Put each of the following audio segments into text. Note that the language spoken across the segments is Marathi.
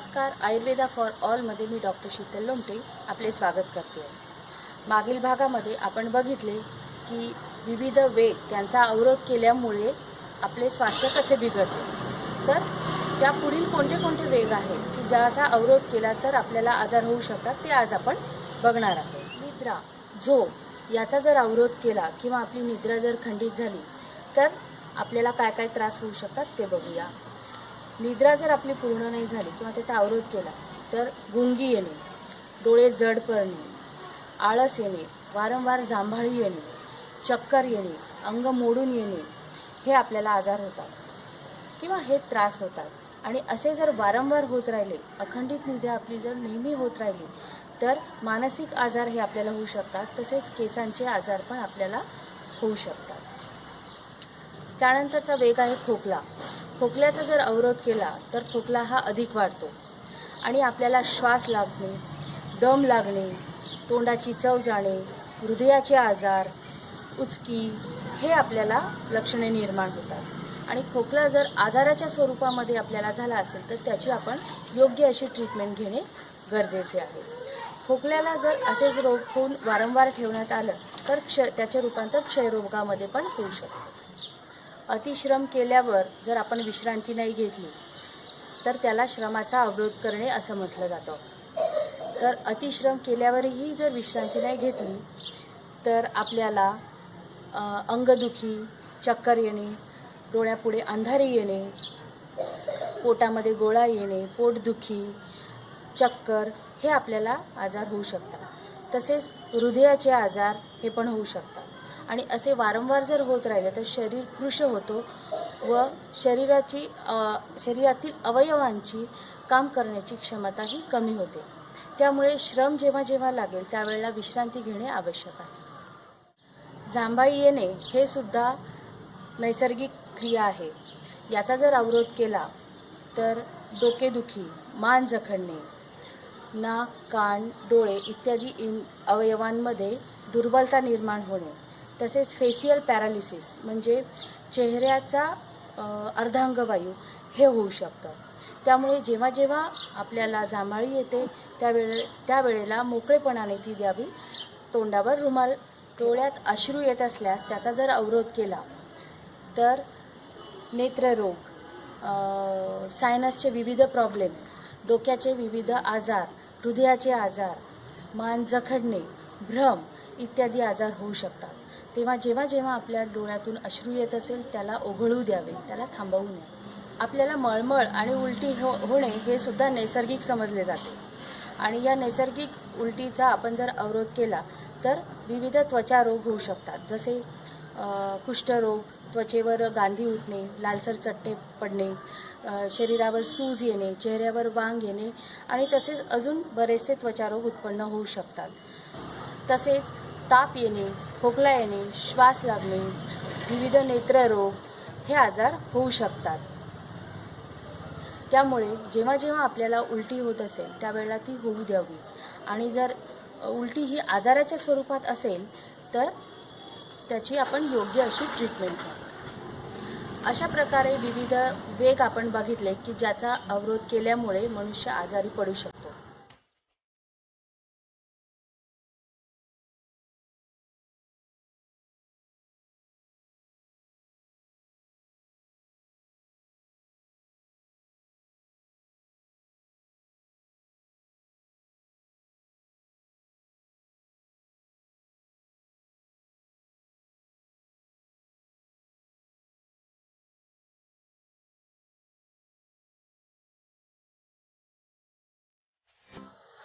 नमस्कार. आयुर्वेदा फॉर ऑलमध्ये मी डॉक्टर शीतल लोमटे आपले स्वागत करते आहे. मागील भागामध्ये आपण बघितले की विविध वेग त्यांचा अवरोध केल्यामुळे आपले स्वास्थ्य कसे बिघडते. तर त्या पुढील कोणते कोणते वेग आहेत की ज्याचा अवरोध केला तर आपल्याला आजार होऊ शकतात ते आज आपण बघणार आहोत. निद्रा, झोप याचा जर अवरोध केला किंवा आपली निद्रा जर खंडित झाली तर आपल्याला काय काय त्रास होऊ शकतात ते बघूया. निद्रा जर आपली पूर्ण नाही झाली किंवा त्याचा अवरोध केला तर गुंगी येणे, डोळे जड पडणे, आळस येणे, वारंवार जांभळी येणे, चक्कर येणे, अंग मोडून येणे हे आपल्याला आजार होतात किंवा हे त्रास होतात. आणि असे जर वारंवार होत राहिले, अखंडित निद्रा आपली जर नेहमी होत राहिली तर मानसिक आजार हे आपल्याला होऊ शकतात. तसेच केसांचे आजार पण आपल्याला होऊ शकतात. त्यानंतरचा वेग आहे खोकला. खोकल्याचा जर अवरोध केला तर खोकला हा अधिक वाढतो आणि आपल्याला श्वास लागणे, दम लागणे, तोंडाची चव जाणे, हृदयाचे आजार, उचकी हे आपल्याला लक्षणे निर्माण होतात. आणि खोकला जर आजाराच्या स्वरूपामध्ये आपल्याला झाला असेल तर त्याची आपण योग्य अशी ट्रीटमेंट घेणे गरजेचे आहे. खोकल्याला जर असेच रोग होऊन वारंवार ठेवण्यात आलं तर त्याचे रूपांतर क्षयरोगामध्ये पण होऊ शकते. अतिश्रम केल्यावर जर आपण विश्रांती नाही घेतली तर त्याला श्रमाचा अवरोध करणे असं म्हटलं जातं. तर अतिश्रम केल्यावरही जर विश्रांती नाही घेतली तर आपल्याला अंगदुखी, चक्कर येणे, डोळ्यापुढे अंधारी येणे, पोटामध्ये गोळा येणे, पोटदुखी, चक्कर हे आपल्याला आजार होऊ शकातात. तसेच हृदयाचे आजार हे पण होऊ शकतात. आणि असे वारंवार जर होत राहिले तर शरीर कृश होतो व शरीरातील अवयवांची काम करण्याची क्षमताही कमी होते. त्यामुळे श्रम जेव्हा जेव्हा लागेल त्यावेळेला विश्रांती घेणे आवश्यक आहे. जांभळी येणे हे सुद्धा नैसर्गिक क्रिया आहे. याचा जर अवरोध केला तर डोकेदुखी, मान जखडणे, नाक, कान, डोळे इत्यादी अवयवांमध्ये दुर्बलता निर्माण होणे, तसेच फेशियल पॅरालिसिस म्हणजे चेहऱ्याचा अर्धांगवायू हे होऊ शकतं. त्यामुळे जेव्हा जेव्हा आपल्याला जांभळी येते त्यावेळेला मोकळेपणाने ती द्यावी. तोंडावर रुमाल, डोळ्यात अश्रू येत असल्यास त्याचा जर अवरोध केला तर नेत्ररोग, सायनसचे विविध प्रॉब्लेम, डोक्याचे विविध आजार, हृदयाचे आजार, मान जखडणे, भ्रम इत्यादी आजार होऊ शकतात. तेव्हा जेव्हा आपल्या डोळ्यातून अश्रू येत असेल त्याला ओघळू द्यावे, त्याला थांबवू नये. आपल्याला मळमळ आणि उलटी होणे हे सुद्धा नैसर्गिक समजले जाते. आणि या नैसर्गिक उलटीचा आपण जर अवरोध केला तर विविध त्वचा रोग होऊ शकतात. जसे कुष्ठरोग, त्वचेवर गांधी उठणे, लालसर चट्टे पडणे, शरीरावर सूज येणे, चेहऱ्यावर वांग येणे आणि तसेच अजून बरेचसे त्वचारोग उत्पन्न होऊ शकतात. तसेच ताप येणे, खोकला येणे, श्वास लागणे, विविध नेत्ररोग हे आजार होऊ शकतात. त्यामुळे जेव्हा जेव्हा आपल्याला उलटी होत असेल त्यावेळेला ती होऊ द्यावी. आणि जर उलटी ही आजाराच्या स्वरूपात असेल तर त्याची आपण योग्य अशी ट्रीटमेंट घ्यावी. अशा प्रकारे विविध वेग आपण बघितले की ज्याचा अवरोध केल्यामुळे मनुष्य आजारी पडू शकतो.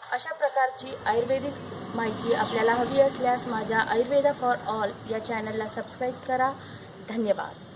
अशा प्रकारची आयुर्वेदिक माहिती आपल्याला हवी असल्यास माझ्या आयुर्वेदा फॉर ऑल या चॅनलला सबस्क्राईब करा. धन्यवाद.